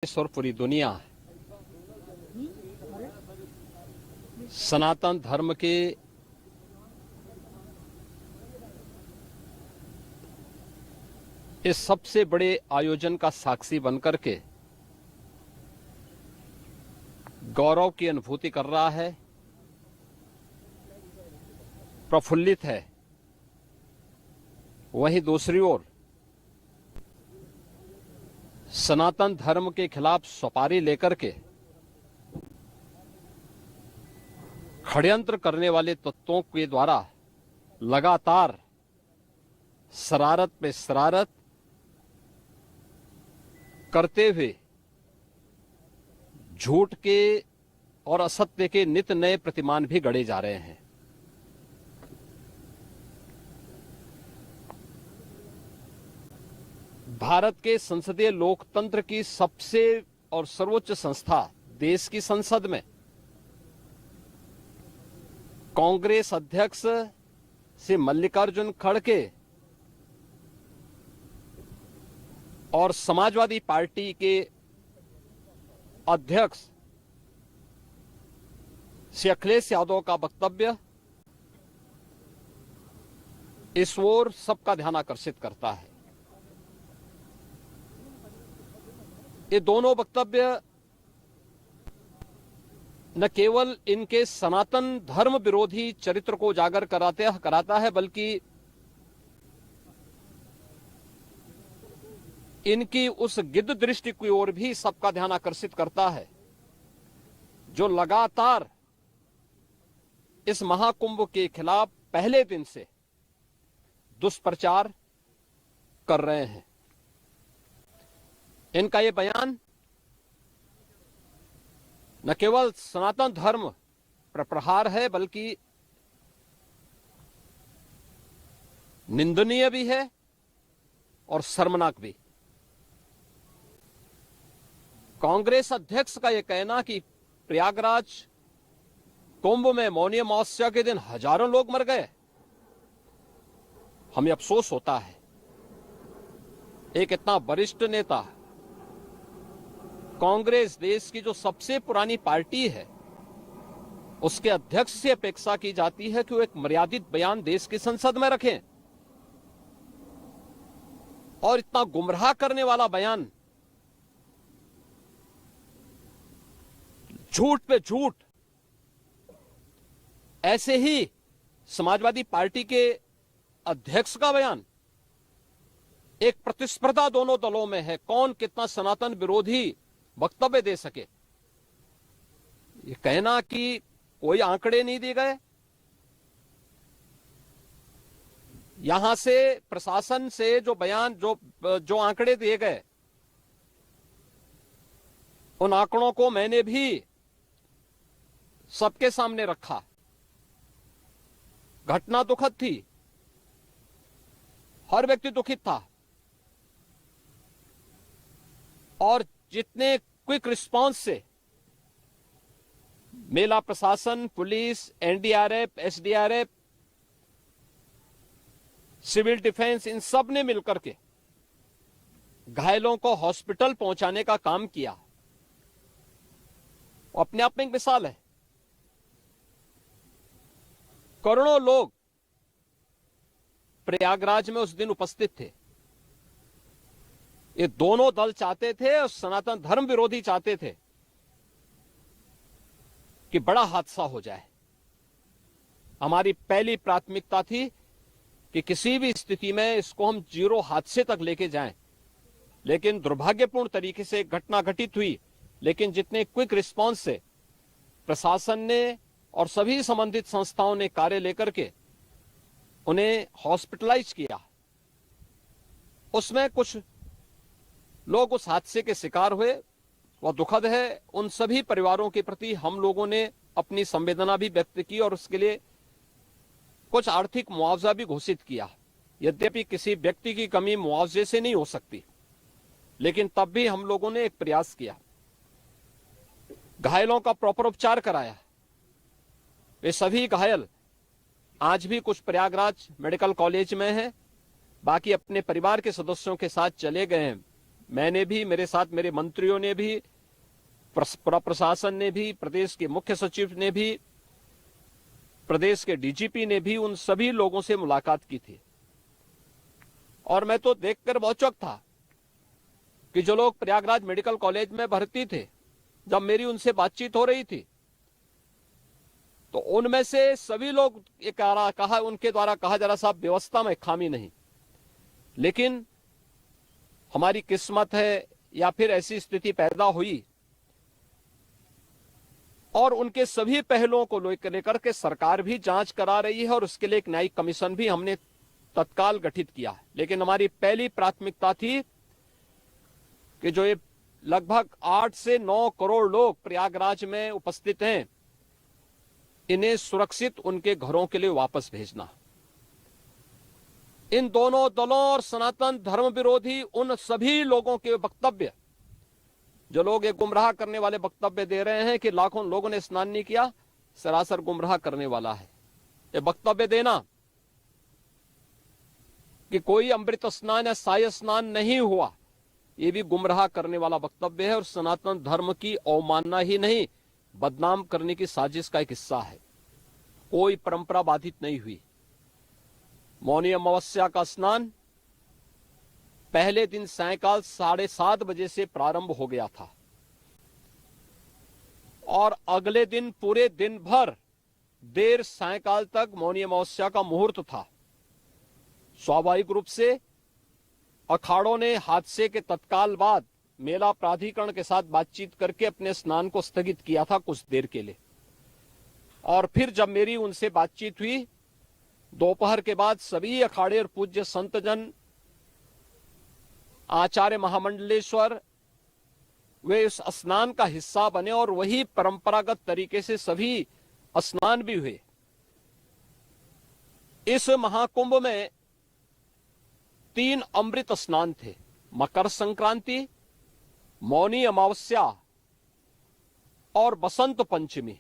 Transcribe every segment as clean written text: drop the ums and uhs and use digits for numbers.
देश और पूरी दुनिया सनातन धर्म के इस सबसे बड़े आयोजन का साक्षी बनकर के गौरव की अनुभूति कर रहा है, प्रफुल्लित है। वहीं दूसरी ओर सनातन धर्म के खिलाफ सपारी लेकर के षड्यंत्र करने वाले तत्वों के द्वारा लगातार शरारत पे शरारत करते हुए झूठ के और असत्य के नित नए प्रतिमान भी गढ़े जा रहे हैं। भारत के संसदीय लोकतंत्र की सबसे और सर्वोच्च संस्था देश की संसद में कांग्रेस अध्यक्ष श्री मल्लिकार्जुन खड़गे और समाजवादी पार्टी के अध्यक्ष श्री अखिलेश यादव का वक्तव्य इस ओर सबका ध्यान आकर्षित करता है। ये दोनों वक्तव्य न केवल इनके सनातन धर्म विरोधी चरित्र को उजागर कराता है, बल्कि इनकी उस गिद्ध दृष्टि की ओर भी सबका ध्यान आकर्षित करता है जो लगातार इस महाकुंभ के खिलाफ पहले दिन से दुष्प्रचार कर रहे हैं। इनका ये बयान न केवल सनातन धर्म पर प्रहार है, बल्कि निंदनीय भी है और शर्मनाक भी। कांग्रेस अध्यक्ष का यह कहना कि प्रयागराज कुंभ में मौनी अमावस्या के दिन हजारों लोग मर गए, हमें अफसोस होता है। एक इतना वरिष्ठ नेता, कांग्रेस देश की जो सबसे पुरानी पार्टी है, उसके अध्यक्ष से अपेक्षा की जाती है कि वो एक मर्यादित बयान देश की संसद में रखें, और इतना गुमराह करने वाला बयान, झूठ पे झूठ। ऐसे ही समाजवादी पार्टी के अध्यक्ष का बयान, एक प्रतिस्पर्धा दोनों दलों में है, कौन कितना सनातन विरोधी वक्तव्य दे सके। ये कहना कि कोई आंकड़े नहीं दिए गए, यहां से प्रशासन से जो बयान जो आंकड़े दिए गए, उन आंकड़ों को मैंने भी सबके सामने रखा। घटना दुखद थी, हर व्यक्ति दुखित था, और जितने क्विक रिस्पांस से मेला प्रशासन, police, NDRF, SDRF, civil defence, इन सब ने मिलकर के घायलों को हॉस्पिटल पहुंचाने का काम किया, अपने आप में एक मिसाल है। करोड़ों लोग प्रयागराज में उस दिन उपस्थित थे। ये दोनों दल चाहते थे और सनातन धर्म विरोधी चाहते थे कि बड़ा हादसा हो जाए। हमारी पहली प्राथमिकता थी कि किसी भी स्थिति में इसको हम जीरो हादसे तक लेके जाएं, लेकिन दुर्भाग्यपूर्ण तरीके से घटना घटित हुई। लेकिन जितने क्विक रिस्पांस से प्रशासन ने और सभी संबंधित संस्थाओं ने कार्य लेकर के उन्हें हॉस्पिटलाइज किया, उसमें कुछ लोग उस हादसे के शिकार हुए, वह दुखद है। उन सभी परिवारों के प्रति हम लोगों ने अपनी संवेदना भी व्यक्त की और उसके लिए कुछ आर्थिक मुआवजा भी घोषित किया। यद्यपि किसी व्यक्ति की कमी मुआवजे से नहीं हो सकती, लेकिन तब भी हम लोगों ने एक प्रयास किया। घायलों का प्रॉपर उपचार कराया। वे सभी घायल आज भी कुछ प्रयागराज मेडिकल कॉलेज में हैं, बाकी अपने परिवार के सदस्यों के साथ चले गए हैं मैंने भी, मेरे साथ मेरे मंत्रियों ने भी, पूरा प्रशासन ने भी, प्रदेश के मुख्य सचिव ने भी, प्रदेश के डीजीपी ने भी उन सभी लोगों से मुलाकात की थी। और मैं तो देखकर बहुत चौंक था कि जो लोग प्रयागराज मेडिकल कॉलेज में भर्ती थे, जब मेरी उनसे बातचीत हो रही थी, तो उनमें से सभी लोग ये कहा, उनके द्वारा कहा जा रहा, साहब व्यवस्था में खामी नहीं, लेकिन हमारी किस्मत है या फिर ऐसी स्थिति पैदा हुई। और उनके सभी पहलुओं को लेकर के सरकार भी जांच करा रही है और उसके लिए एक न्यायिक कमीशन भी हमने तत्काल गठित किया है। लेकिन हमारी पहली प्राथमिकता थी कि जो ये लगभग 8 से 9 करोड़ लोग प्रयागराज में उपस्थित हैं, इन्हें सुरक्षित उनके घरों के लिए वापस भेजना। इन दोनों दलों और सनातन धर्म विरोधी उन सभी लोगों के वक्तव्य, जो लोग ये गुमराह करने वाले वक्तव्य दे रहे हैं कि लाखों लोगों ने स्नान नहीं किया, सरासर गुमराह करने वाला है। ये वक्तव्य देना कि कोई अमृत स्नान या साय स्नान नहीं हुआ, ये भी गुमराह करने वाला वक्तव्य है और सनातन धर्म की अवमानना ही नहीं, बदनाम करने की साजिश का एक हिस्सा है। कोई परंपरा बाधित नहीं हुई। मौनी अमावस्या का स्नान पहले दिन सायकाल 7:30 बजे से प्रारंभ हो गया था और अगले दिन पूरे दिन भर देर सायकाल तक मौनी अमावस्या का मुहूर्त था। स्वाभाविक रूप से अखाड़ों ने हादसे के तत्काल बाद मेला प्राधिकरण के साथ बातचीत करके अपने स्नान को स्थगित किया था कुछ देर के लिए। और फिर जब मेरी उनसे बातचीत हुई दोपहर के बाद, सभी अखाड़े और पूज्य संतजन, आचार्य महामंडलेश्वर, वे इस स्नान का हिस्सा बने और वही परंपरागत तरीके से सभी स्नान भी हुए। इस महाकुंभ में 3 अमृत स्नान थे, मकर संक्रांति, मौनी अमावस्या और बसंत पंचमी।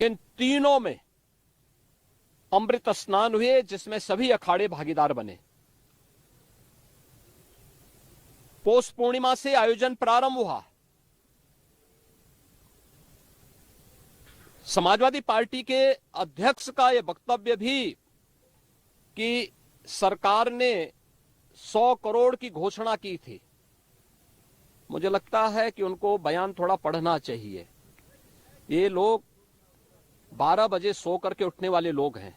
इन तीनों में अमृत स्नान हुए जिसमें सभी अखाड़े भागीदार बने। पौष पूर्णिमा से आयोजन प्रारंभ हुआ। समाजवादी पार्टी के अध्यक्ष का यह वक्तव्य भी कि सरकार ने 100 करोड़ की घोषणा की थी, मुझे लगता है कि उनको बयान थोड़ा पढ़ना चाहिए। ये लोग 12 बजे सो करके उठने वाले लोग हैं।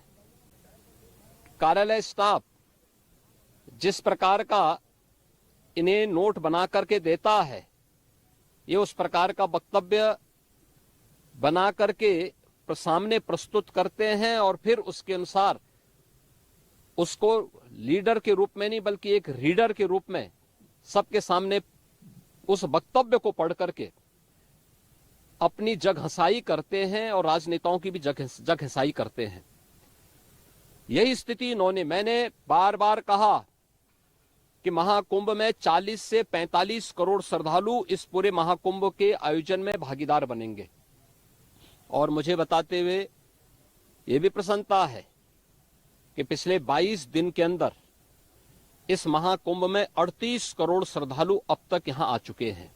कार्यालय स्टाफ जिस प्रकार का इन्हें नोट बना करके देता है, ये उस प्रकार का वक्तव्य बना करके सामने प्रस्तुत करते हैं और फिर उसके अनुसार उसको लीडर के रूप में नहीं बल्कि एक रीडर के रूप में सबके सामने उस वक्तव्य को पढ़ करके अपनी जगहंसाई करते हैं और राजनेताओं की भी जगहंसाई करते हैं। यही स्थिति मैंने बार बार कहा कि महाकुंभ में 40 से 45 करोड़ श्रद्धालु इस पूरे महाकुंभ के आयोजन में भागीदार बनेंगे। और मुझे बताते हुए ये भी प्रसन्नता है कि पिछले 22 दिन के अंदर इस महाकुंभ में 38 करोड़ श्रद्धालु अब तक यहां आ चुके हैं।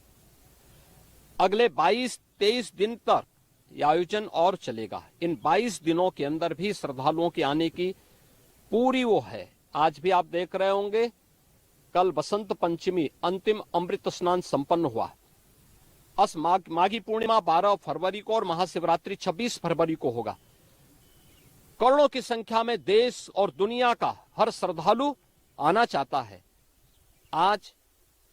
अगले 22-23 दिन तक यह आयोजन और चलेगा। इन 22 दिनों के अंदर भी श्रद्धालुओं के आने की पूरी वो है। आज भी आप देख रहे होंगे, कल बसंत पंचमी अंतिम अमृत स्नान संपन्न हुआ। माघी पूर्णिमा 12 फरवरी को और महाशिवरात्रि 26 फरवरी को होगा। करोड़ों की संख्या में देश और दुनिया का हर श्रद्धालु आना चाहता है। आज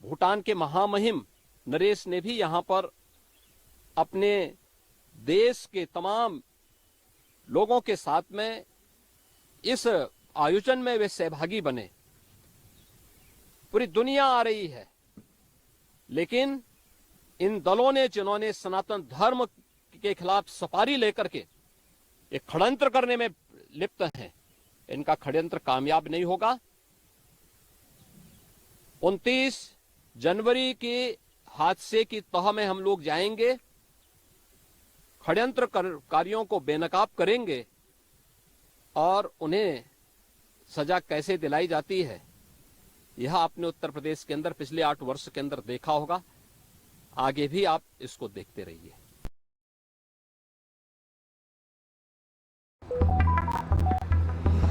भूटान के महामहिम नरेश ने भी यहां पर अपने देश के तमाम लोगों के साथ में इस आयोजन में वे सहभागी बने। पूरी दुनिया आ रही है, लेकिन इन दलों ने जिन्होंने सनातन धर्म के खिलाफ सफारी लेकर के एक षड्यंत्र करने में लिप्त हैं, इनका षड्यंत्र कामयाब नहीं होगा। 29 जनवरी के हादसे की तह में हम लोग जाएंगे, षड्यंत्रकारियों को बेनकाब करेंगे और उन्हें सजा कैसे दिलाई जाती है यह आपने उत्तर प्रदेश के अंदर पिछले 8 वर्ष के अंदर देखा होगा, आगे भी आप इसको देखते रहिए।